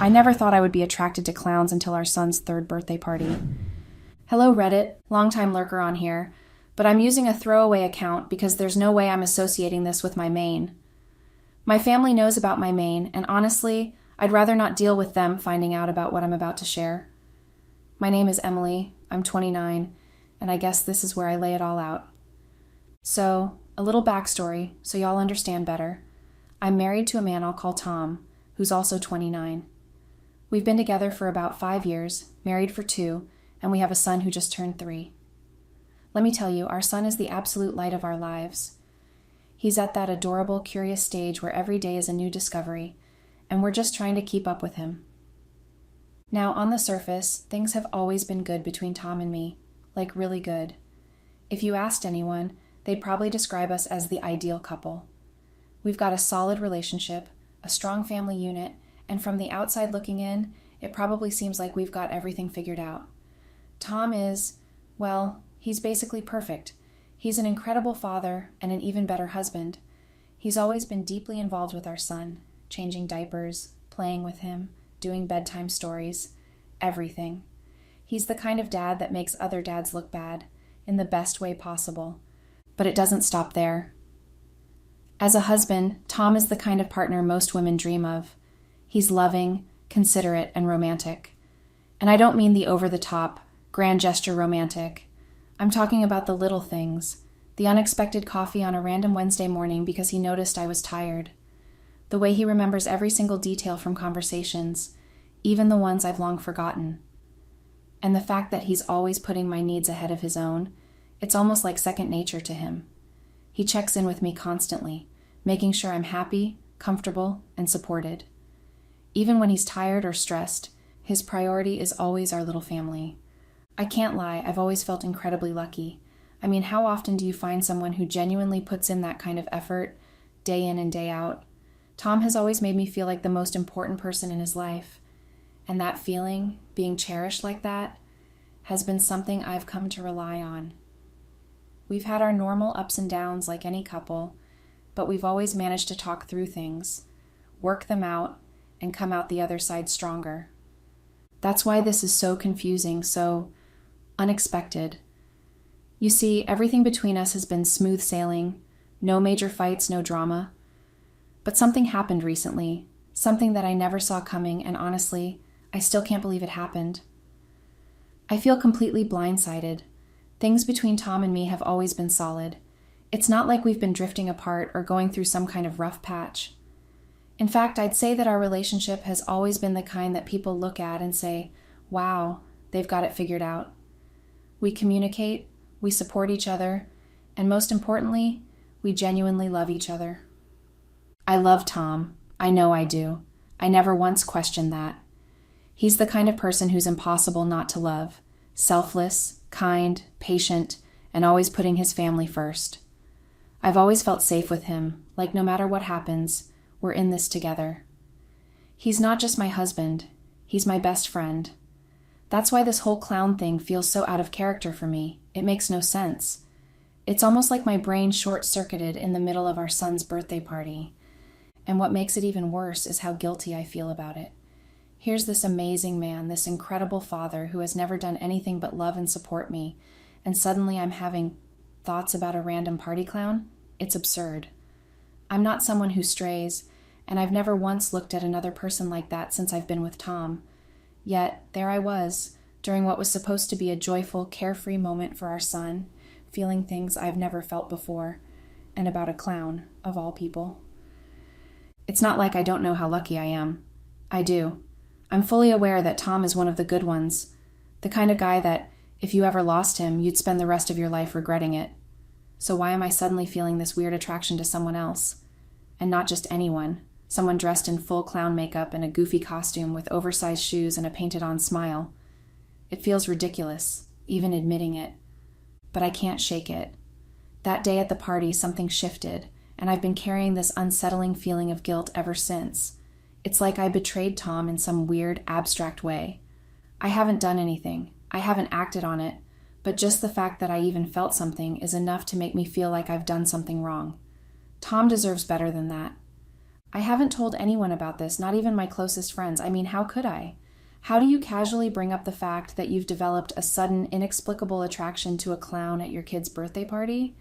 I never thought I would be attracted to clowns until our son's third birthday party. Hello, Reddit. Longtime lurker on here. But I'm using a throwaway account because there's no way I'm associating this with my main. My family knows about my main, and honestly, I'd rather not deal with them finding out about what I'm about to share. My name is Emily. I'm 29, and I guess this is where I lay it all out. So, a little backstory so y'all understand better. I'm married to a man I'll call Tom, who's also 29. We've been together for about 5 years, married for 2, and we have a son who just turned 3. Let me tell you, our son is the absolute light of our lives. He's at that adorable, curious stage where every day is a new discovery, and we're just trying to keep up with him. Now, on the surface, things have always been good between Tom and me, like really good. If you asked anyone, they'd probably describe us as the ideal couple. We've got a solid relationship, a strong family unit, and from the outside looking in, it probably seems like we've got everything figured out. Tom is, well, he's basically perfect. He's an incredible father and an even better husband. He's always been deeply involved with our son, changing diapers, playing with him, doing bedtime stories, everything. He's the kind of dad that makes other dads look bad, in the best way possible. But it doesn't stop there. As a husband, Tom is the kind of partner most women dream of. He's loving, considerate, and romantic. And I don't mean the over-the-top, grand gesture romantic. I'm talking about the little things, the unexpected coffee on a random Wednesday morning because he noticed I was tired, the way he remembers every single detail from conversations, even the ones I've long forgotten, and the fact that he's always putting my needs ahead of his own. It's almost like second nature to him. He checks in with me constantly, making sure I'm happy, comfortable, and supported. Even when he's tired or stressed, his priority is always our little family. I can't lie, I've always felt incredibly lucky. I mean, how often do you find someone who genuinely puts in that kind of effort, day in and day out? Tom has always made me feel like the most important person in his life. And that feeling, being cherished like that, has been something I've come to rely on. We've had our normal ups and downs like any couple, but we've always managed to talk through things, work them out, and come out the other side stronger. That's why this is so confusing, so unexpected. You see, everything between us has been smooth sailing, no major fights, no drama. But something happened recently, something that I never saw coming, and honestly, I still can't believe it happened. I feel completely blindsided. Things between Tom and me have always been solid. It's not like we've been drifting apart or going through some kind of rough patch. In fact, I'd say that our relationship has always been the kind that people look at and say, wow, they've got it figured out. We communicate, we support each other, and most importantly, we genuinely love each other. I love Tom. I know I do. I never once questioned that. He's the kind of person who's impossible not to love, selfless, kind, patient, and always putting his family first. I've always felt safe with him, like no matter what happens, we're in this together. He's not just my husband, he's my best friend. That's why this whole clown thing feels so out of character for me. It makes no sense. It's almost like my brain short-circuited in the middle of our son's birthday party. And what makes it even worse is how guilty I feel about it. Here's this amazing man, this incredible father who has never done anything but love and support me, and suddenly I'm having thoughts about a random party clown? It's absurd. I'm not someone who strays, and I've never once looked at another person like that since I've been with Tom. Yet, there I was, during what was supposed to be a joyful, carefree moment for our son, feeling things I've never felt before, and about a clown, of all people. It's not like I don't know how lucky I am. I do. I'm fully aware that Tom is one of the good ones, the kind of guy that, if you ever lost him, you'd spend the rest of your life regretting it. So why am I suddenly feeling this weird attraction to someone else? And not just anyone, someone dressed in full clown makeup and a goofy costume with oversized shoes and a painted-on smile. It feels ridiculous, even admitting it. But I can't shake it. That day at the party, something shifted, and I've been carrying this unsettling feeling of guilt ever since. It's like I betrayed Tom in some weird, abstract way. I haven't done anything. I haven't acted on it, but just the fact that I even felt something is enough to make me feel like I've done something wrong. Tom deserves better than that. I haven't told anyone about this, not even my closest friends. I mean, how could I? How do you casually bring up the fact that you've developed a sudden, inexplicable attraction to a clown at your kid's birthday party?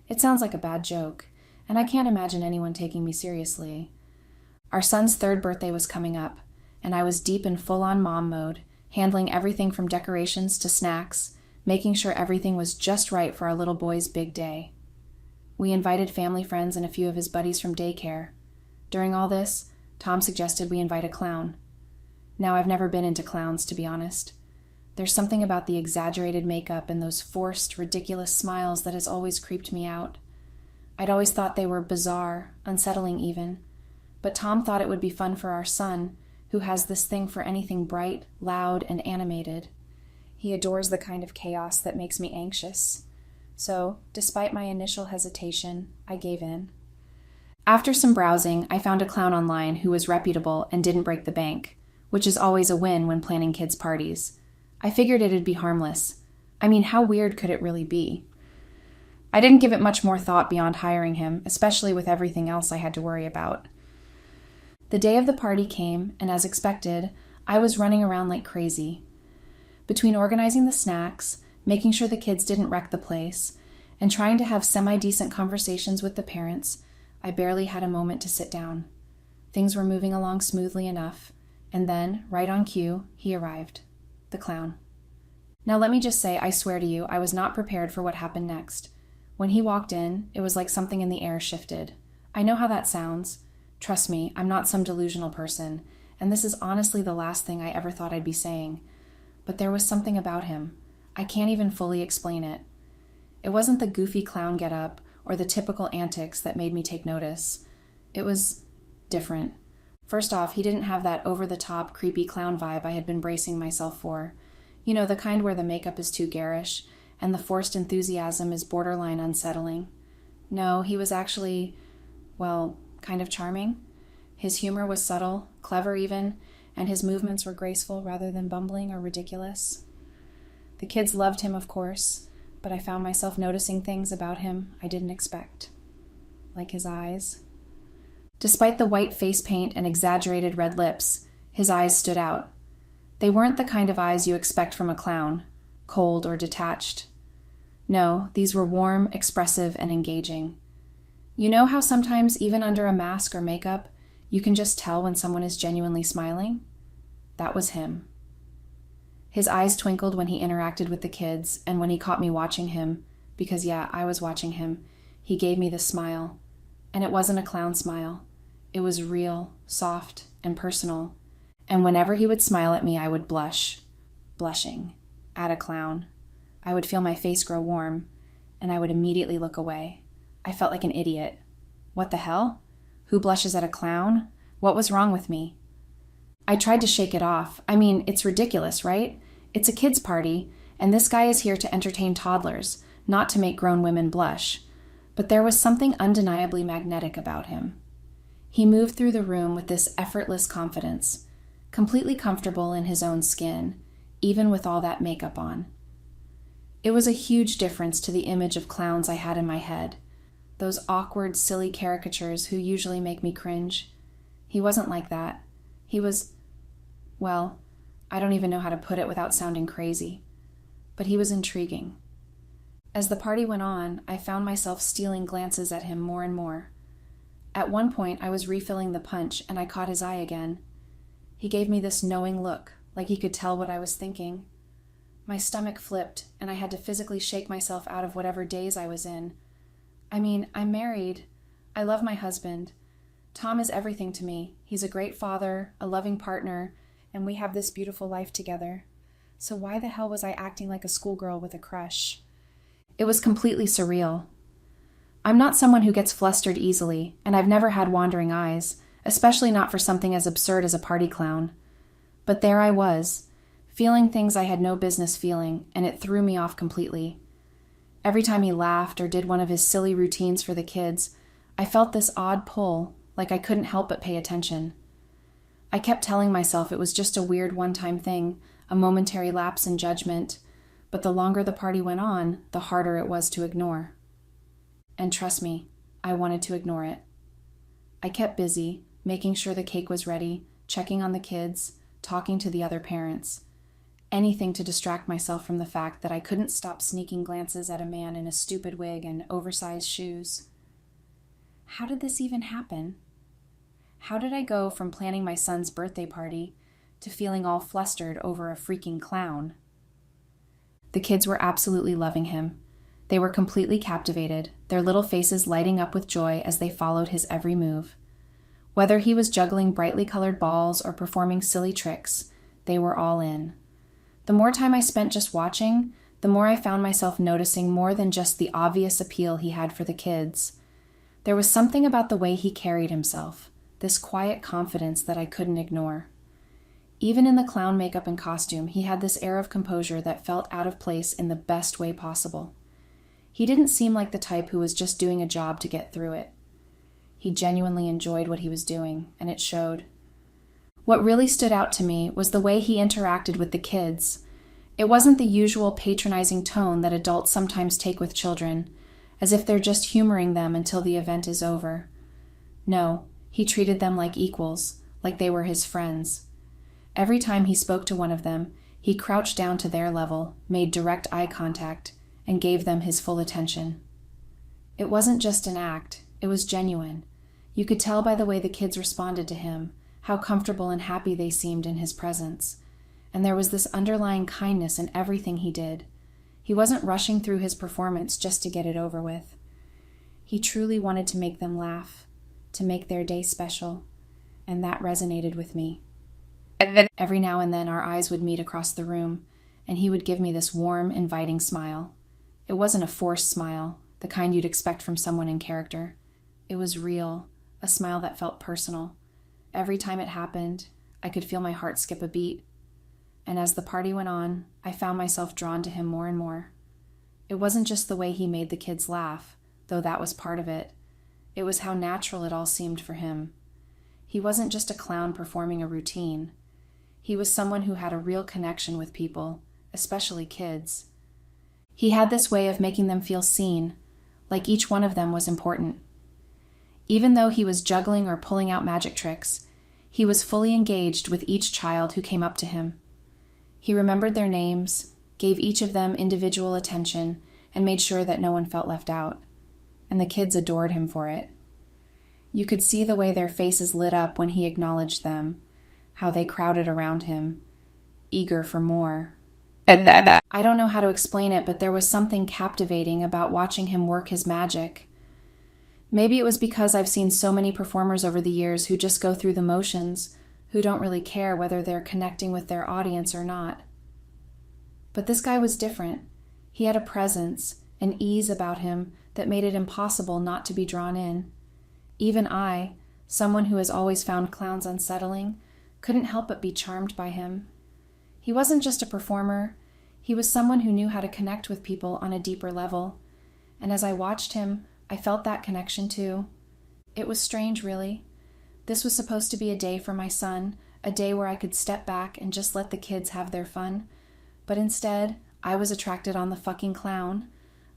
It sounds like a bad joke, and I can't imagine anyone taking me seriously. Our son's third birthday was coming up, and I was deep in full-on mom mode, handling everything from decorations to snacks, making sure everything was just right for our little boy's big day. We invited family friends and a few of his buddies from daycare. During all this, Tom suggested we invite a clown. Now, I've never been into clowns, to be honest. There's something about the exaggerated makeup and those forced, ridiculous smiles that has always creeped me out. I'd always thought they were bizarre, unsettling even. But Tom thought it would be fun for our son, who has this thing for anything bright, loud, and animated. He adores the kind of chaos that makes me anxious. So, despite my initial hesitation, I gave in. After some browsing, I found a clown online who was reputable and didn't break the bank, which is always a win when planning kids' parties. I figured it'd be harmless. I mean, how weird could it really be? I didn't give it much more thought beyond hiring him, especially with everything else I had to worry about. The day of the party came, and as expected, I was running around like crazy. Between organizing the snacks, making sure the kids didn't wreck the place, and trying to have semi-decent conversations with the parents, I barely had a moment to sit down. Things were moving along smoothly enough, and then, right on cue, he arrived. The clown. Now let me just say, I swear to you, I was not prepared for what happened next. When he walked in, it was like something in the air shifted. I know how that sounds. Trust me, I'm not some delusional person, and this is honestly the last thing I ever thought I'd be saying. But there was something about him. I can't even fully explain it. It wasn't the goofy clown getup or the typical antics that made me take notice. It was different. First off, he didn't have that over-the-top, creepy clown vibe I had been bracing myself for. You know, the kind where the makeup is too garish, and the forced enthusiasm is borderline unsettling. No, he was actually, well, kind of charming. His humor was subtle, clever even, and his movements were graceful rather than bumbling or ridiculous. The kids loved him, of course, but I found myself noticing things about him I didn't expect. Like his eyes. Despite the white face paint and exaggerated red lips, his eyes stood out. They weren't the kind of eyes you expect from a clown, cold or detached. No, these were warm, expressive, and engaging. You know how sometimes, even under a mask or makeup, you can just tell when someone is genuinely smiling? That was him. His eyes twinkled when he interacted with the kids, and when he caught me watching him, because yeah, I was watching him, he gave me this smile. And it wasn't a clown smile. It was real, soft, and personal. And whenever he would smile at me, I would blush. Blushing. At a clown. I would feel my face grow warm, and I would immediately look away. I felt like an idiot. What the hell? Who blushes at a clown? What was wrong with me? I tried to shake it off. I mean, it's ridiculous, right? It's a kid's party, and this guy is here to entertain toddlers, not to make grown women blush. But there was something undeniably magnetic about him. He moved through the room with this effortless confidence, completely comfortable in his own skin, even with all that makeup on. It was a huge difference to the image of clowns I had in my head, those awkward, silly caricatures who usually make me cringe. He wasn't like that. He was, well, I don't even know how to put it without sounding crazy, but he was intriguing. As the party went on, I found myself stealing glances at him more and more. At one point, I was refilling the punch, and I caught his eye again. He gave me this knowing look, like he could tell what I was thinking. My stomach flipped, and I had to physically shake myself out of whatever daze I was in. I mean, I'm married. I love my husband. Tom is everything to me. He's a great father, a loving partner, and we have this beautiful life together. So why the hell was I acting like a schoolgirl with a crush? It was completely surreal. I'm not someone who gets flustered easily, and I've never had wandering eyes, especially not for something as absurd as a party clown. But there I was, feeling things I had no business feeling, and it threw me off completely. Every time he laughed or did one of his silly routines for the kids, I felt this odd pull, like I couldn't help but pay attention. I kept telling myself it was just a weird one-time thing, a momentary lapse in judgment, but the longer the party went on, the harder it was to ignore. And trust me, I wanted to ignore it. I kept busy, making sure the cake was ready, checking on the kids, talking to the other parents. Anything to distract myself from the fact that I couldn't stop sneaking glances at a man in a stupid wig and oversized shoes. How did this even happen? How did I go from planning my son's birthday party to feeling all flustered over a freaking clown? The kids were absolutely loving him. They were completely captivated, their little faces lighting up with joy as they followed his every move. Whether he was juggling brightly colored balls or performing silly tricks, they were all in. The more time I spent just watching, the more I found myself noticing more than just the obvious appeal he had for the kids. There was something about the way he carried himself, this quiet confidence that I couldn't ignore. Even in the clown makeup and costume, he had this air of composure that felt out of place in the best way possible. He didn't seem like the type who was just doing a job to get through it. He genuinely enjoyed what he was doing, and it showed. What really stood out to me was the way he interacted with the kids. It wasn't the usual patronizing tone that adults sometimes take with children, as if they're just humoring them until the event is over. No, he treated them like equals, like they were his friends. Every time he spoke to one of them, he crouched down to their level, made direct eye contact, and gave them his full attention. It wasn't just an act, it was genuine. You could tell by the way the kids responded to him, how comfortable and happy they seemed in his presence. And there was this underlying kindness in everything he did. He wasn't rushing through his performance just to get it over with. He truly wanted to make them laugh, to make their day special, and that resonated with me. Every now and then our eyes would meet across the room, and he would give me this warm, inviting smile. It wasn't a forced smile, the kind you'd expect from someone in character. It was real, a smile that felt personal. Every time it happened, I could feel my heart skip a beat. And as the party went on, I found myself drawn to him more and more. It wasn't just the way he made the kids laugh, though that was part of it. It was how natural it all seemed for him. He wasn't just a clown performing a routine. He was someone who had a real connection with people, especially kids. He had this way of making them feel seen, like each one of them was important. Even though he was juggling or pulling out magic tricks, he was fully engaged with each child who came up to him. He remembered their names, gave each of them individual attention, and made sure that no one felt left out. And the kids adored him for it. You could see the way their faces lit up when he acknowledged them, how they crowded around him, eager for more. I don't know how to explain it, but there was something captivating about watching him work his magic. Maybe it was because I've seen so many performers over the years who just go through the motions, who don't really care whether they're connecting with their audience or not. But this guy was different. He had a presence, an ease about him that made it impossible not to be drawn in. Even I, someone who has always found clowns unsettling, couldn't help but be charmed by him. He wasn't just a performer, he was someone who knew how to connect with people on a deeper level. And as I watched him, I felt that connection too. It was strange, really. This was supposed to be a day for my son, a day where I could step back and just let the kids have their fun. But instead, I was attracted on the fucking clown.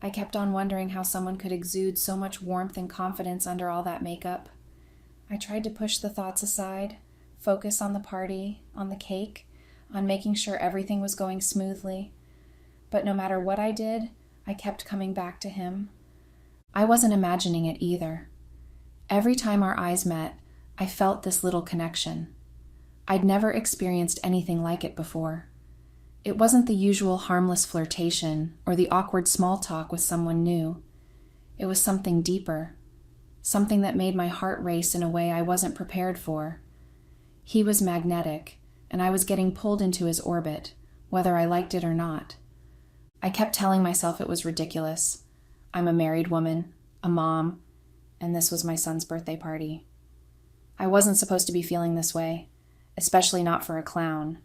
I kept on wondering how someone could exude so much warmth and confidence under all that makeup. I tried to push the thoughts aside, focus on the party, on the cake, on making sure everything was going smoothly. But no matter what I did, I kept coming back to him. I wasn't imagining it either. Every time our eyes met, I felt this little connection. I'd never experienced anything like it before. It wasn't the usual harmless flirtation or the awkward small talk with someone new. It was something deeper, something that made my heart race in a way I wasn't prepared for. He was magnetic, and I was getting pulled into his orbit, whether I liked it or not. I kept telling myself it was ridiculous. I'm a married woman, a mom, and this was my son's birthday party. I wasn't supposed to be feeling this way, especially not for a clown.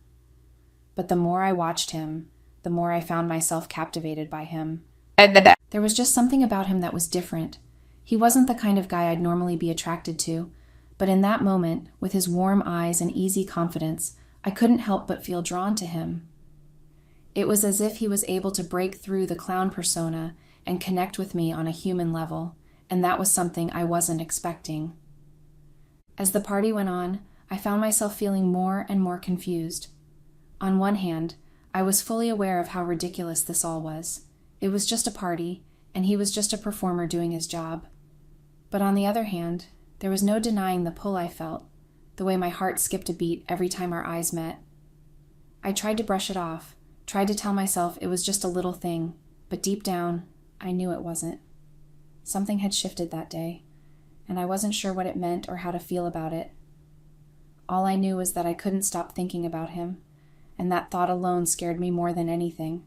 But the more I watched him, the more I found myself captivated by him. There was just something about him that was different. He wasn't the kind of guy I'd normally be attracted to, but in that moment, with his warm eyes and easy confidence, I couldn't help but feel drawn to him. It was as if he was able to break through the clown persona and connect with me on a human level, and that was something I wasn't expecting. As the party went on, I found myself feeling more and more confused. On one hand, I was fully aware of how ridiculous this all was. It was just a party, and he was just a performer doing his job. But on the other hand, there was no denying the pull I felt, the way my heart skipped a beat every time our eyes met. I tried to brush it off, tried to tell myself it was just a little thing, but deep down, I knew it wasn't. Something had shifted that day, and I wasn't sure what it meant or how to feel about it. All I knew was that I couldn't stop thinking about him, and that thought alone scared me more than anything.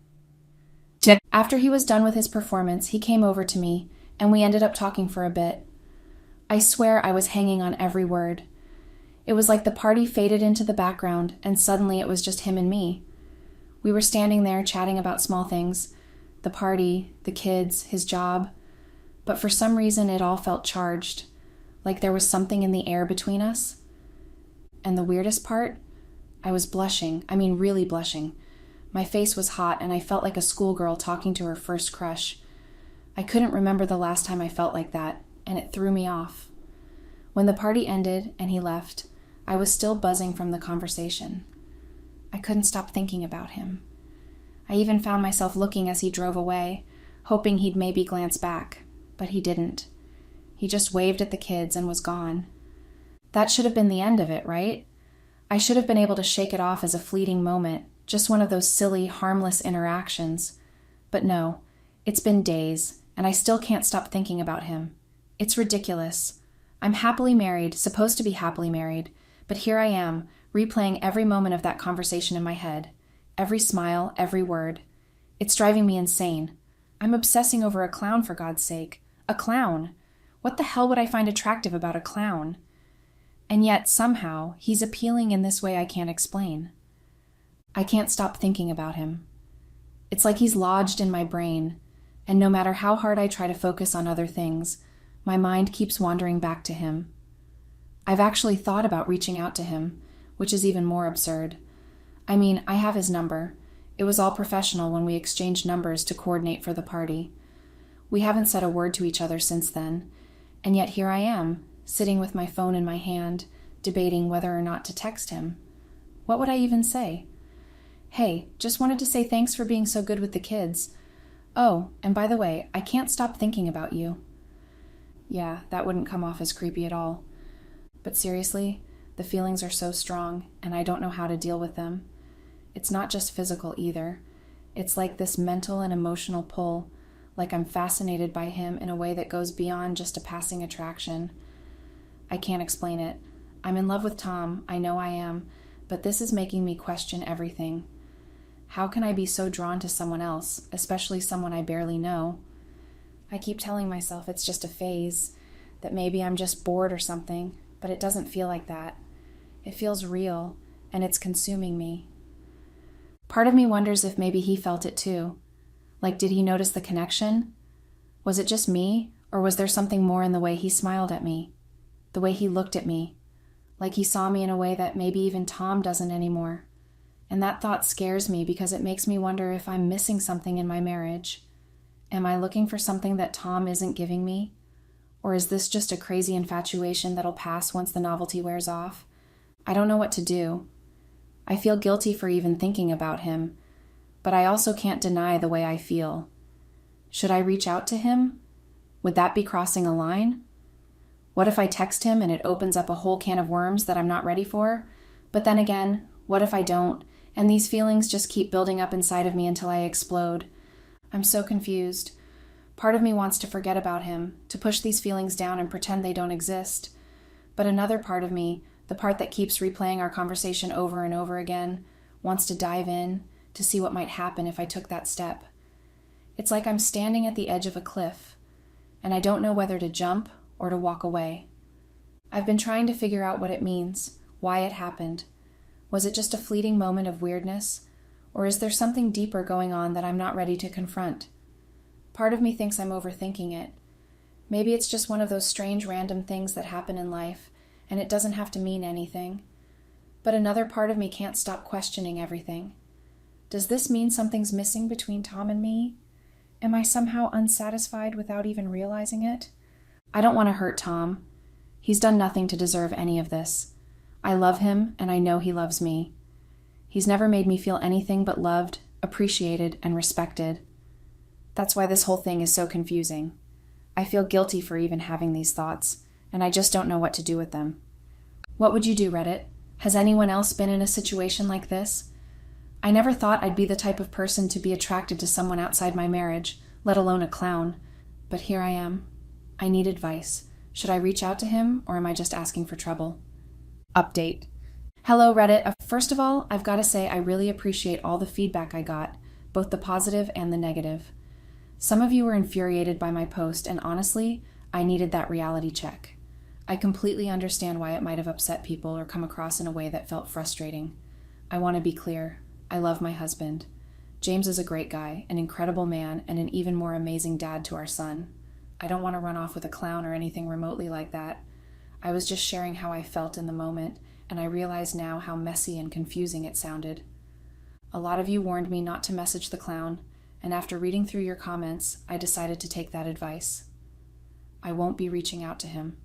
After he was done with his performance, he came over to me, and we ended up talking for a bit. I swear I was hanging on every word. It was like the party faded into the background, and suddenly it was just him and me. We were standing there chatting about small things, the party, the kids, his job, but for some reason it all felt charged, like there was something in the air between us. And the weirdest part? I was blushing, really blushing. My face was hot, and I felt like a schoolgirl talking to her first crush. I couldn't remember the last time I felt like that, and it threw me off. When the party ended and he left, I was still buzzing from the conversation. I couldn't stop thinking about him. I even found myself looking as he drove away, hoping he'd maybe glance back, but he didn't. He just waved at the kids and was gone. That should have been the end of it, right? I should have been able to shake it off as a fleeting moment, just one of those silly, harmless interactions. But no, it's been days, and I still can't stop thinking about him. It's ridiculous. I'm happily married, supposed to be happily married, but here I am, replaying every moment of that conversation in my head. Every smile, every word. It's driving me insane. I'm obsessing over a clown, for God's sake. A clown. What the hell would I find attractive about a clown? And yet, somehow, he's appealing in this way I can't explain. I can't stop thinking about him. It's like he's lodged in my brain, and no matter how hard I try to focus on other things, my mind keeps wandering back to him. I've actually thought about reaching out to him, which is even more absurd. I have his number. It was all professional when we exchanged numbers to coordinate for the party. We haven't said a word to each other since then, and yet here I am, sitting with my phone in my hand, debating whether or not to text him. What would I even say? Hey, just wanted to say thanks for being so good with the kids. Oh, and by the way, I can't stop thinking about you. Yeah, that wouldn't come off as creepy at all. But seriously, the feelings are so strong, and I don't know how to deal with them. It's not just physical either. It's like this mental and emotional pull, like I'm fascinated by him in a way that goes beyond just a passing attraction. I can't explain it. I'm in love with Tom, I know I am, but this is making me question everything. How can I be so drawn to someone else, especially someone I barely know? I keep telling myself it's just a phase, that maybe I'm just bored or something, but it doesn't feel like that. It feels real, and it's consuming me. Part of me wonders if maybe he felt it too. Like, did he notice the connection? Was it just me, or was there something more in the way he smiled at me? The way he looked at me? Like he saw me in a way that maybe even Tom doesn't anymore. And that thought scares me because it makes me wonder if I'm missing something in my marriage. Am I looking for something that Tom isn't giving me? Or is this just a crazy infatuation that'll pass once the novelty wears off? I don't know what to do. I feel guilty for even thinking about him, but I also can't deny the way I feel. Should I reach out to him? Would that be crossing a line? What if I text him and it opens up a whole can of worms that I'm not ready for? But then again, what if I don't, and these feelings just keep building up inside of me until I explode? I'm so confused. Part of me wants to forget about him, to push these feelings down and pretend they don't exist. But another part of me, the part that keeps replaying our conversation over and over again, wants to dive in, to see what might happen if I took that step. It's like I'm standing at the edge of a cliff, and I don't know whether to jump or to walk away. I've been trying to figure out what it means, why it happened. Was it just a fleeting moment of weirdness, or is there something deeper going on that I'm not ready to confront? Part of me thinks I'm overthinking it. Maybe it's just one of those strange random things that happen in life, and it doesn't have to mean anything. But another part of me can't stop questioning everything. Does this mean something's missing between Tom and me? Am I somehow unsatisfied without even realizing it? I don't want to hurt Tom. He's done nothing to deserve any of this. I love him, and I know he loves me. He's never made me feel anything but loved, appreciated, and respected. That's why this whole thing is so confusing. I feel guilty for even having these thoughts, and I just don't know what to do with them. What would you do, Reddit? Has anyone else been in a situation like this? I never thought I'd be the type of person to be attracted to someone outside my marriage, let alone a clown. But here I am. I need advice. Should I reach out to him, or am I just asking for trouble? Update. Hello, Reddit. First of all, I've got to say I really appreciate all the feedback I got, both the positive and the negative. Some of you were infuriated by my post, and honestly, I needed that reality check. I completely understand why it might have upset people or come across in a way that felt frustrating. I want to be clear. I love my husband. James is a great guy, an incredible man, and an even more amazing dad to our son. I don't want to run off with a clown or anything remotely like that. I was just sharing how I felt in the moment, and I realize now how messy and confusing it sounded. A lot of you warned me not to message the clown, and after reading through your comments, I decided to take that advice. I won't be reaching out to him.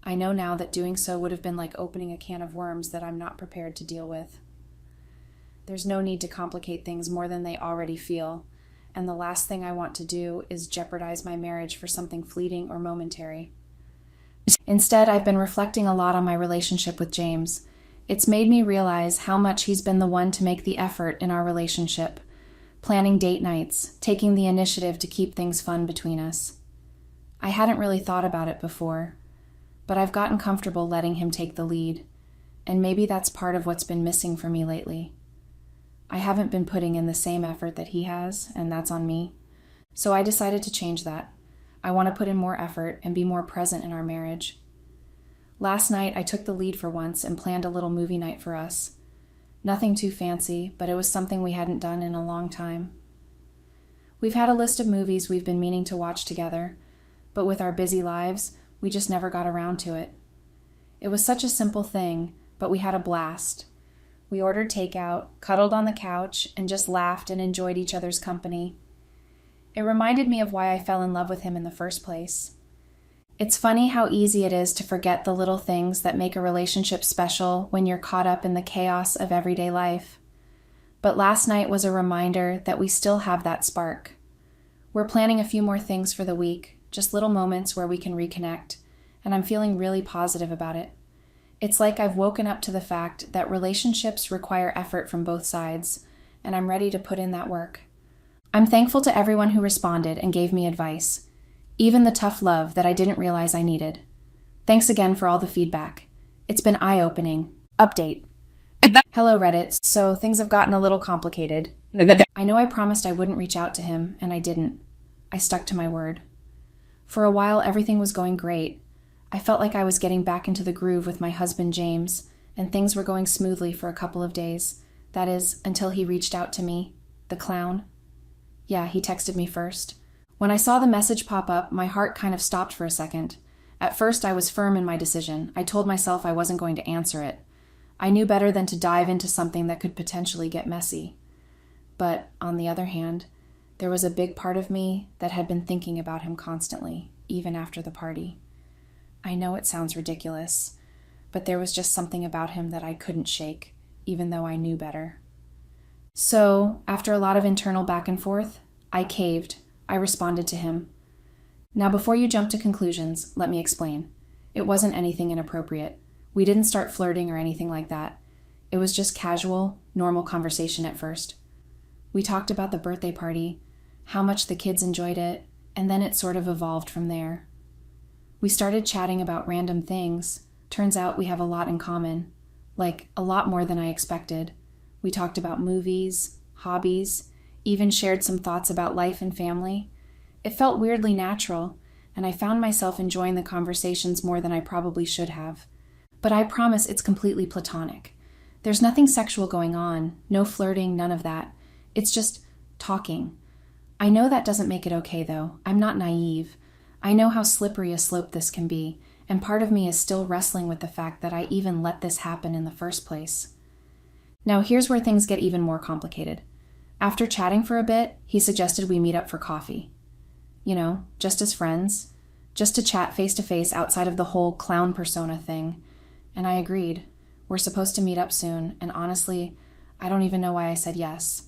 I know now that doing so would have been like opening a can of worms that I'm not prepared to deal with. There's no need to complicate things more than they already feel, and the last thing I want to do is jeopardize my marriage for something fleeting or momentary. Instead, I've been reflecting a lot on my relationship with James. It's made me realize how much he's been the one to make the effort in our relationship, planning date nights, taking the initiative to keep things fun between us. I hadn't really thought about it before, but I've gotten comfortable letting him take the lead, and maybe that's part of what's been missing for me lately. I haven't been putting in the same effort that he has, and that's on me. So I decided to change that. I want to put in more effort and be more present in our marriage. Last night, I took the lead for once and planned a little movie night for us. Nothing too fancy, but it was something we hadn't done in a long time. We've had a list of movies we've been meaning to watch together, but with our busy lives, we just never got around to it. It was such a simple thing, but we had a blast. We ordered takeout, cuddled on the couch, and just laughed and enjoyed each other's company. It reminded me of why I fell in love with him in the first place. It's funny how easy it is to forget the little things that make a relationship special when you're caught up in the chaos of everyday life. But last night was a reminder that we still have that spark. We're planning a few more things for the week, just little moments where we can reconnect, and I'm feeling really positive about it. It's like I've woken up to the fact that relationships require effort from both sides, and I'm ready to put in that work. I'm thankful to everyone who responded and gave me advice, even the tough love that I didn't realize I needed. Thanks again for all the feedback. It's been eye-opening. Update. Hello, Reddit. So things have gotten a little complicated. I know I promised I wouldn't reach out to him, and I didn't. I stuck to my word. For a while, everything was going great. I felt like I was getting back into the groove with my husband, James, and things were going smoothly for a couple of days. That is, until he reached out to me, the clown. Yeah, he texted me first. When I saw the message pop up, my heart kind of stopped for a second. At first, I was firm in my decision. I told myself I wasn't going to answer it. I knew better than to dive into something that could potentially get messy. But, on the other hand, there was a big part of me that had been thinking about him constantly, even after the party. I know it sounds ridiculous, but there was just something about him that I couldn't shake, even though I knew better. So, after a lot of internal back and forth, I caved. I responded to him. Now, before you jump to conclusions, let me explain. It wasn't anything inappropriate. We didn't start flirting or anything like that. It was just casual, normal conversation at first. We talked about the birthday party, how much the kids enjoyed it, and then it sort of evolved from there. We started chatting about random things. Turns out we have a lot in common. Like, a lot more than I expected. We talked about movies, hobbies, even shared some thoughts about life and family. It felt weirdly natural, and I found myself enjoying the conversations more than I probably should have. But I promise it's completely platonic. There's nothing sexual going on, no flirting, none of that. It's just talking. I know that doesn't make it okay, though. I'm not naive. I know how slippery a slope this can be, and part of me is still wrestling with the fact that I even let this happen in the first place. Now here's where things get even more complicated. After chatting for a bit, he suggested we meet up for coffee. You know, just as friends, just to chat face to face outside of the whole clown persona thing. And I agreed. We're supposed to meet up soon, and honestly, I don't even know why I said yes.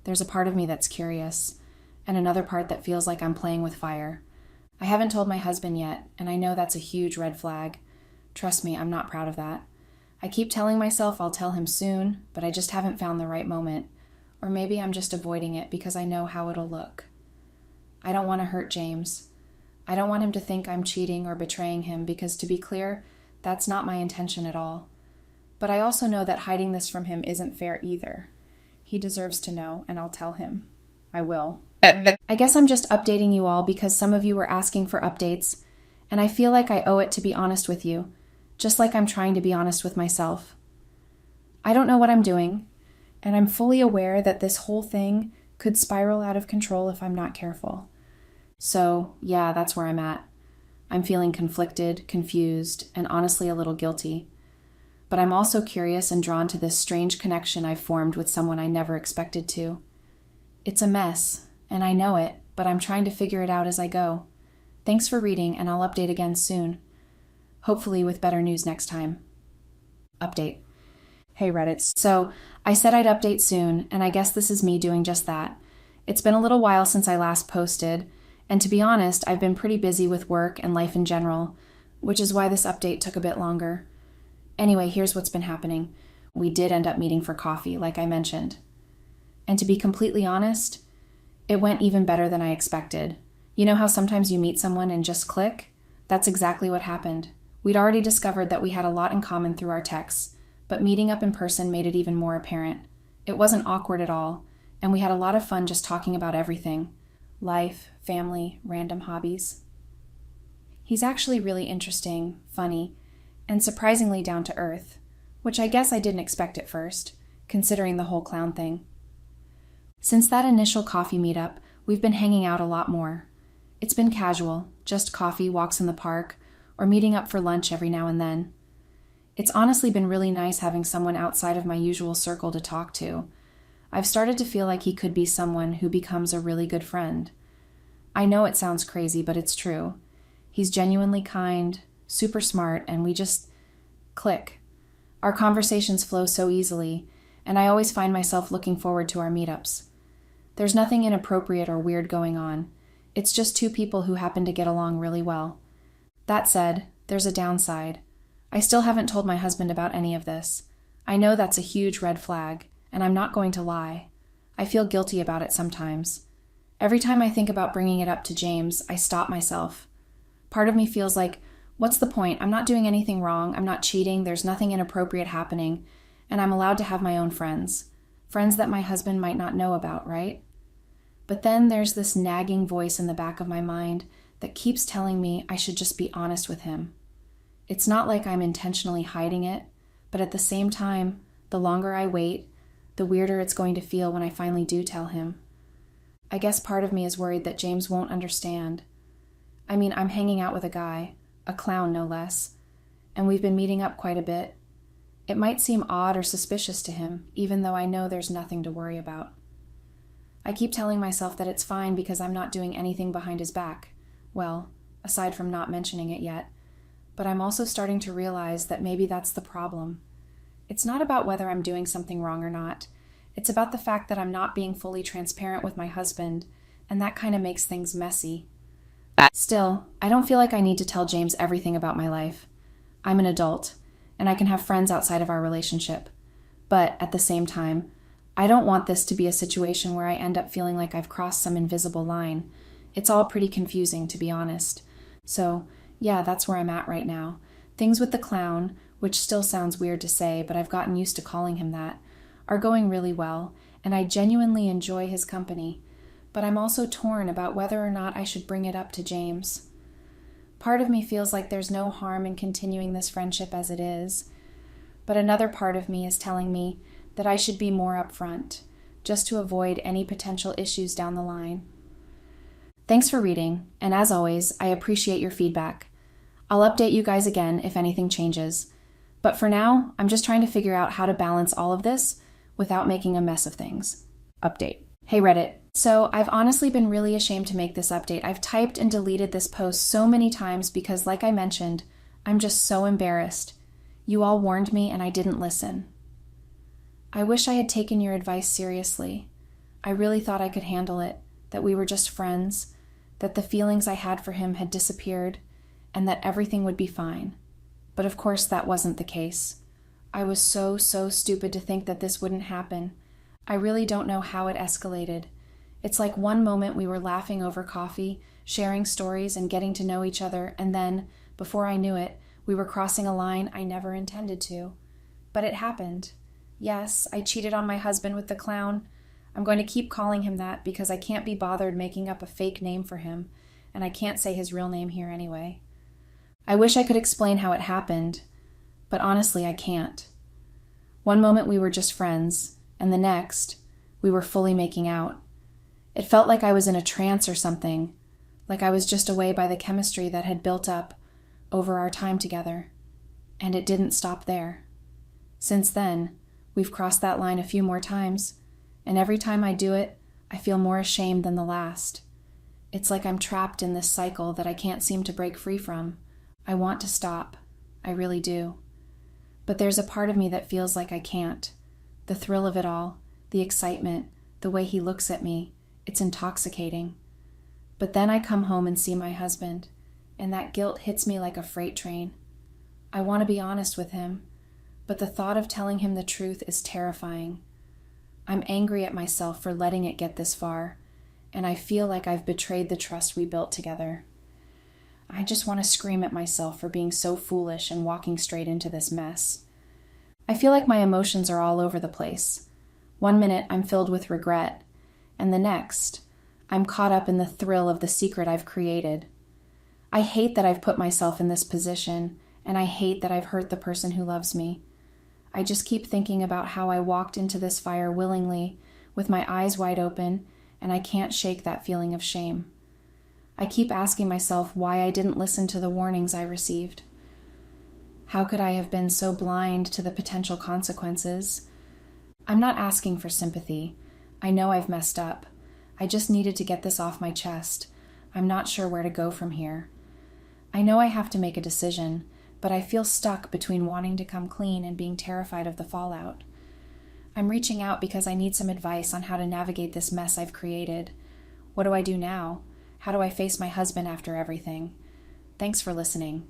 There's a part of me that's curious, and another part that feels like I'm playing with fire. I haven't told my husband yet, and I know that's a huge red flag. Trust me, I'm not proud of that. I keep telling myself I'll tell him soon, but I just haven't found the right moment. Or maybe I'm just avoiding it because I know how it'll look. I don't want to hurt James. I don't want him to think I'm cheating or betraying him because, to be clear, that's not my intention at all. But I also know that hiding this from him isn't fair either. He deserves to know, and I'll tell him. I will. I guess I'm just updating you all because some of you were asking for updates, and I feel like I owe it to be honest with you, just like I'm trying to be honest with myself. I don't know what I'm doing, and I'm fully aware that this whole thing could spiral out of control if I'm not careful. So, yeah, that's where I'm at. I'm feeling conflicted, confused, and honestly a little guilty. But I'm also curious and drawn to this strange connection I've formed with someone I never expected to. It's a mess, and I know it, but I'm trying to figure it out as I go. Thanks for reading, and I'll update again soon. Hopefully with better news next time. Update. Hey Reddit. So, I said I'd update soon, and I guess this is me doing just that. It's been a little while since I last posted, and to be honest, I've been pretty busy with work and life in general, which is why this update took a bit longer. Anyway, here's what's been happening. We did end up meeting for coffee, like I mentioned. And to be completely honest, it went even better than I expected. You know how sometimes you meet someone and just click? That's exactly what happened. We'd already discovered that we had a lot in common through our texts, but meeting up in person made it even more apparent. It wasn't awkward at all, and we had a lot of fun just talking about everything. Life, family, random hobbies. He's actually really interesting, funny, and surprisingly down to earth, which I guess I didn't expect at first, considering the whole clown thing. Since that initial coffee meetup, we've been hanging out a lot more. It's been casual, just coffee, walks in the park, or meeting up for lunch every now and then. It's honestly been really nice having someone outside of my usual circle to talk to. I've started to feel like he could be someone who becomes a really good friend. I know it sounds crazy, but it's true. He's genuinely kind, super smart, and we just click. Our conversations flow so easily, and I always find myself looking forward to our meetups. There's nothing inappropriate or weird going on. It's just two people who happen to get along really well. That said, there's a downside. I still haven't told my husband about any of this. I know that's a huge red flag, and I'm not going to lie. I feel guilty about it sometimes. Every time I think about bringing it up to James, I stop myself. Part of me feels like, what's the point? I'm not doing anything wrong. I'm not cheating. There's nothing inappropriate happening. And I'm allowed to have my own friends. Friends that my husband might not know about, right? But then there's this nagging voice in the back of my mind that keeps telling me I should just be honest with him. It's not like I'm intentionally hiding it, but at the same time, the longer I wait, the weirder it's going to feel when I finally do tell him. I guess part of me is worried that James won't understand. I mean, I'm hanging out with a guy, a clown no less, and we've been meeting up quite a bit. It might seem odd or suspicious to him, even though I know there's nothing to worry about. I keep telling myself that it's fine because I'm not doing anything behind his back. Well, aside from not mentioning it yet. But I'm also starting to realize that maybe that's the problem. It's not about whether I'm doing something wrong or not. It's about the fact that I'm not being fully transparent with my husband, and that kind of makes things messy. Still, I don't feel like I need to tell James everything about my life. I'm an adult, and I can have friends outside of our relationship. But at the same time, I don't want this to be a situation where I end up feeling like I've crossed some invisible line. It's all pretty confusing, to be honest. So, yeah, that's where I'm at right now. Things with the clown, which still sounds weird to say, but I've gotten used to calling him that, are going really well, and I genuinely enjoy his company. But I'm also torn about whether or not I should bring it up to James. Part of me feels like there's no harm in continuing this friendship as it is, but another part of me is telling me that I should be more upfront, just to avoid any potential issues down the line. Thanks for reading, and as always, I appreciate your feedback. I'll update you guys again if anything changes. But for now, I'm just trying to figure out how to balance all of this without making a mess of things. Update. Hey Reddit. So I've honestly been really ashamed to make this update. I've typed and deleted this post so many times because, like I mentioned, I'm just so embarrassed. You all warned me and I didn't listen. I wish I had taken your advice seriously. I really thought I could handle it, that we were just friends, that the feelings I had for him had disappeared, and that everything would be fine. But of course that wasn't the case. I was so stupid to think that this wouldn't happen. I really don't know how it escalated. It's like one moment we were laughing over coffee, sharing stories and getting to know each other, and then, before I knew it, we were crossing a line I never intended to. But it happened. Yes, I cheated on my husband with the clown. I'm going to keep calling him that because I can't be bothered making up a fake name for him, and I can't say his real name here anyway. I wish I could explain how it happened, but honestly, I can't. One moment we were just friends, and the next, we were fully making out. It felt like I was in a trance or something, like I was just away by the chemistry that had built up over our time together. And it didn't stop there. Since then, we've crossed that line a few more times, and every time I do it, I feel more ashamed than the last. It's like I'm trapped in this cycle that I can't seem to break free from. I want to stop. I really do. But there's a part of me that feels like I can't. The thrill of it all, the excitement, the way he looks at me, it's intoxicating. But then I come home and see my husband, and that guilt hits me like a freight train. I want to be honest with him, but the thought of telling him the truth is terrifying. I'm angry at myself for letting it get this far, and I feel like I've betrayed the trust we built together. I just want to scream at myself for being so foolish and walking straight into this mess. I feel like my emotions are all over the place. One minute I'm filled with regret, and the next, I'm caught up in the thrill of the secret I've created. I hate that I've put myself in this position, and I hate that I've hurt the person who loves me. I just keep thinking about how I walked into this fire willingly, with my eyes wide open, and I can't shake that feeling of shame. I keep asking myself why I didn't listen to the warnings I received. How could I have been so blind to the potential consequences? I'm not asking for sympathy. I know I've messed up. I just needed to get this off my chest. I'm not sure where to go from here. I know I have to make a decision, but I feel stuck between wanting to come clean and being terrified of the fallout. I'm reaching out because I need some advice on how to navigate this mess I've created. What do I do now? How do I face my husband after everything? Thanks for listening.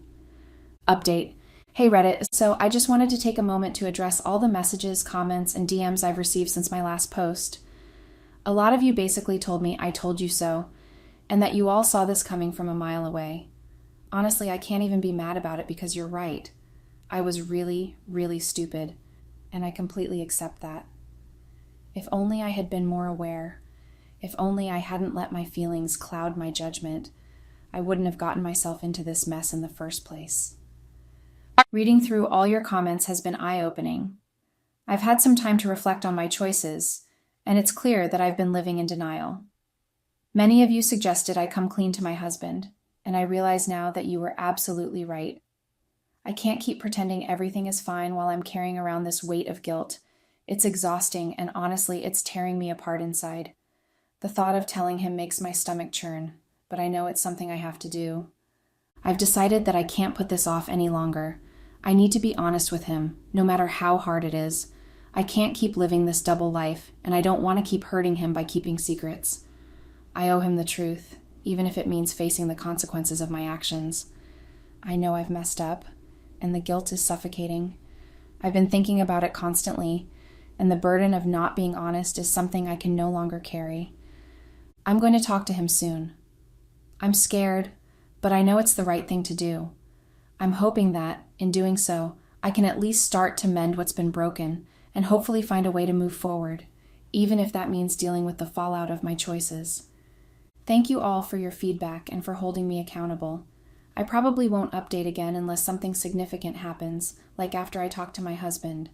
Update. Hey Reddit, so I just wanted to take a moment to address all the messages, comments, and DMs I've received since my last post. A lot of you basically told me I told you so, and that you all saw this coming from a mile away. Honestly, I can't even be mad about it because you're right. I was really stupid, and I completely accept that. If only I had been more aware, if only I hadn't let my feelings cloud my judgment, I wouldn't have gotten myself into this mess in the first place. Reading through all your comments has been eye-opening. I've had some time to reflect on my choices, and it's clear that I've been living in denial. Many of you suggested I come clean to my husband, and I realize now that you were absolutely right. I can't keep pretending everything is fine while I'm carrying around this weight of guilt. It's exhausting, and honestly, it's tearing me apart inside. The thought of telling him makes my stomach churn, but I know it's something I have to do. I've decided that I can't put this off any longer. I need to be honest with him, no matter how hard it is. I can't keep living this double life, and I don't want to keep hurting him by keeping secrets. I owe him the truth, even if it means facing the consequences of my actions. I know I've messed up, and the guilt is suffocating. I've been thinking about it constantly, and the burden of not being honest is something I can no longer carry. I'm going to talk to him soon. I'm scared, but I know it's the right thing to do. I'm hoping that, in doing so, I can at least start to mend what's been broken and hopefully find a way to move forward, even if that means dealing with the fallout of my choices. Thank you all for your feedback and for holding me accountable. I probably won't update again unless something significant happens, like after I talk to my husband.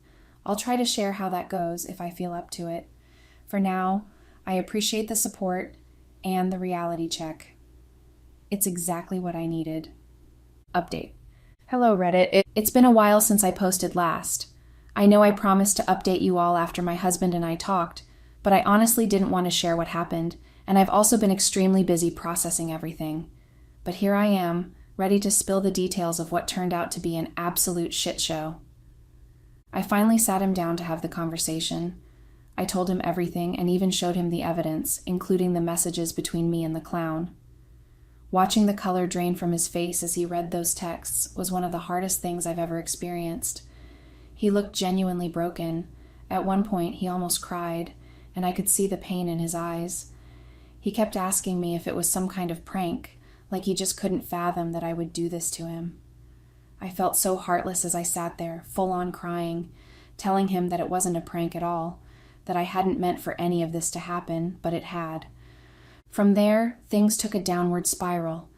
I'll try to share how that goes if I feel up to it. For now, I appreciate the support and the reality check. It's exactly what I needed. Update. Hello, Reddit. It's been a while since I posted last. I know I promised to update you all after my husband and I talked, but I honestly didn't want to share what happened, and I've also been extremely busy processing everything. But here I am, ready to spill the details of what turned out to be an absolute shit show. I finally sat him down to have the conversation. I told him everything and even showed him the evidence, including the messages between me and the clown. Watching the color drain from his face as he read those texts was one of the hardest things I've ever experienced. He looked genuinely broken. At one point, he almost cried, and I could see the pain in his eyes. He kept asking me if it was some kind of prank, like he just couldn't fathom that I would do this to him. I felt so heartless as I sat there, full-on crying, telling him that it wasn't a prank at all, that I hadn't meant for any of this to happen, but it had. From there, things took a downward spiral.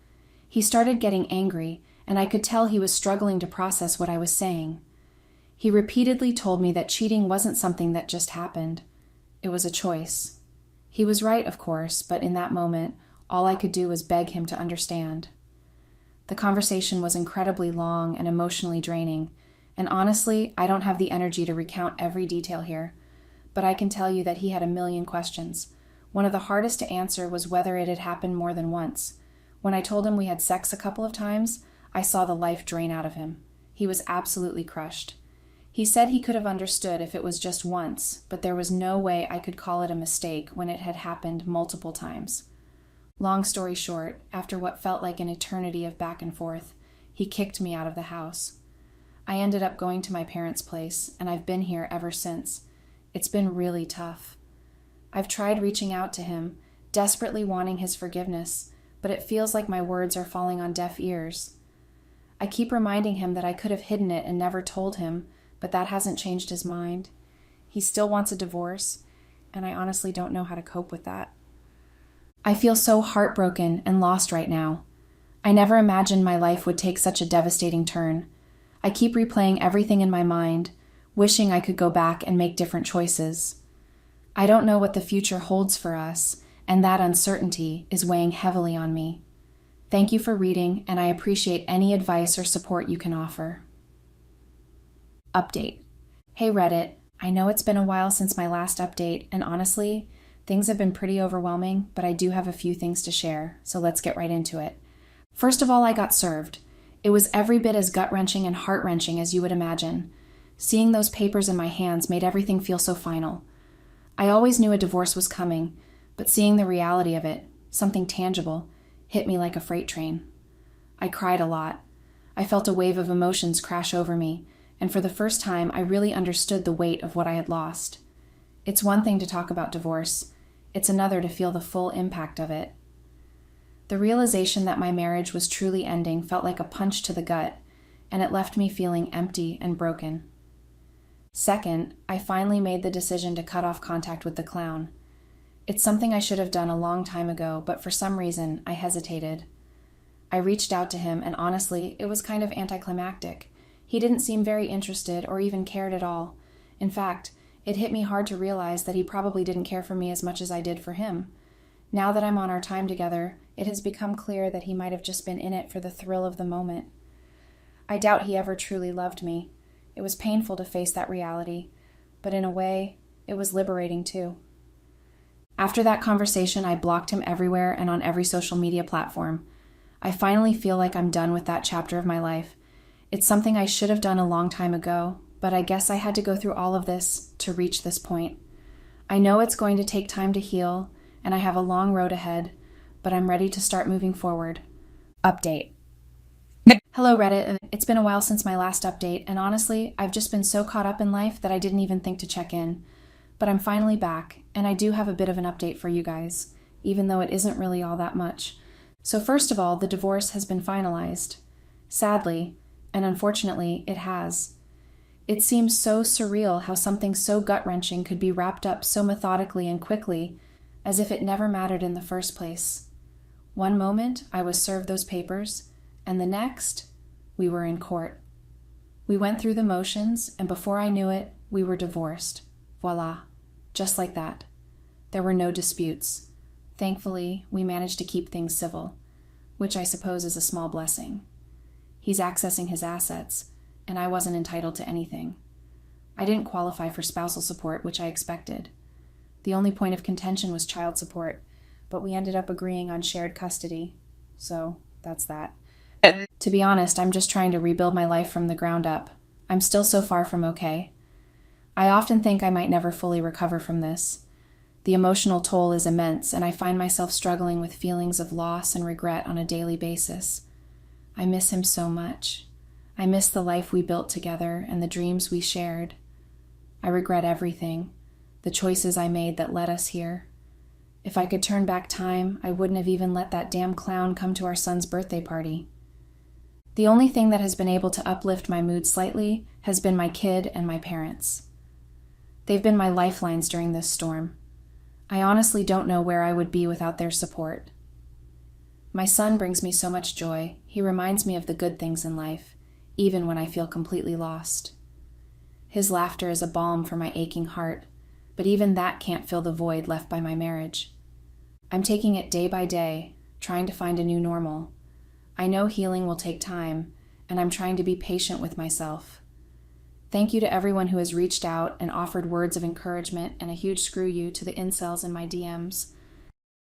He started getting angry, and I could tell he was struggling to process what I was saying. He repeatedly told me that cheating wasn't something that just happened. It was a choice. He was right, of course, but in that moment, all I could do was beg him to understand. The conversation was incredibly long and emotionally draining, and honestly, I don't have the energy to recount every detail here, but I can tell you that he had a million questions. One of the hardest to answer was whether it had happened more than once. When I told him we had sex a couple of times, I saw the life drain out of him. He was absolutely crushed. He said he could have understood if it was just once, but there was no way I could call it a mistake when it had happened multiple times. Long story short, after what felt like an eternity of back and forth, he kicked me out of the house. I ended up going to my parents' place, and I've been here ever since. It's been really tough. I've tried reaching out to him, desperately wanting his forgiveness, but it feels like my words are falling on deaf ears. I keep reminding him that I could have hidden it and never told him, but that hasn't changed his mind. He still wants a divorce, and I honestly don't know how to cope with that. I feel so heartbroken and lost right now. I never imagined my life would take such a devastating turn. I keep replaying everything in my mind, wishing I could go back and make different choices. I don't know what the future holds for us, and that uncertainty is weighing heavily on me. Thank you for reading, and I appreciate any advice or support you can offer. Update. Hey Reddit, I know it's been a while since my last update, and honestly, things have been pretty overwhelming, but I do have a few things to share, so let's get right into it. First of all, I got served. It was every bit as gut-wrenching and heart-wrenching as you would imagine. Seeing those papers in my hands made everything feel so final. I always knew a divorce was coming, but seeing the reality of it, something tangible, hit me like a freight train. I cried a lot. I felt a wave of emotions crash over me, and for the first time, I really understood the weight of what I had lost. It's one thing to talk about divorce. It's another to feel the full impact of it. The realization that my marriage was truly ending felt like a punch to the gut, and it left me feeling empty and broken. Second, I finally made the decision to cut off contact with the clown. It's something I should have done a long time ago, but for some reason, I hesitated. I reached out to him, and honestly, it was kind of anticlimactic. He didn't seem very interested or even cared at all. In fact, it hit me hard to realize that he probably didn't care for me as much as I did for him. Now that I'm on our time together, it has become clear that he might have just been in it for the thrill of the moment. I doubt he ever truly loved me. It was painful to face that reality, but in a way, it was liberating too. After that conversation, I blocked him everywhere and on every social media platform. I finally feel like I'm done with that chapter of my life. It's something I should have done a long time ago, but I guess I had to go through all of this to reach this point. I know it's going to take time to heal, and I have a long road ahead, but I'm ready to start moving forward. Update. Hello Reddit, it's been a while since my last update, and honestly, I've just been so caught up in life that I didn't even think to check in. But I'm finally back, and I do have a bit of an update for you guys, even though it isn't really all that much. So first of all, the divorce has been finalized. Sadly, and unfortunately, it has. It seems so surreal how something so gut-wrenching could be wrapped up so methodically and quickly, as if it never mattered in the first place. One moment, I was served those papers, and the next, we were in court. We went through the motions, and before I knew it, we were divorced. Voila. Just like that. There were no disputes. Thankfully, we managed to keep things civil, which I suppose is a small blessing. He's accessing his assets, and I wasn't entitled to anything. I didn't qualify for spousal support, which I expected. The only point of contention was child support, but we ended up agreeing on shared custody. So, that's that. To be honest, I'm just trying to rebuild my life from the ground up. I'm still so far from okay. I often think I might never fully recover from this. The emotional toll is immense, and I find myself struggling with feelings of loss and regret on a daily basis. I miss him so much. I miss the life we built together and the dreams we shared. I regret everything, the choices I made that led us here. If I could turn back time, I wouldn't have even let that damn clown come to our son's birthday party. The only thing that has been able to uplift my mood slightly has been my kid and my parents. They've been my lifelines during this storm. I honestly don't know where I would be without their support. My son brings me so much joy. He reminds me of the good things in life, even when I feel completely lost. His laughter is a balm for my aching heart, but even that can't fill the void left by my marriage. I'm taking it day by day, trying to find a new normal. I know healing will take time, and I'm trying to be patient with myself. Thank you to everyone who has reached out and offered words of encouragement, and a huge screw you to the incels in my DMs.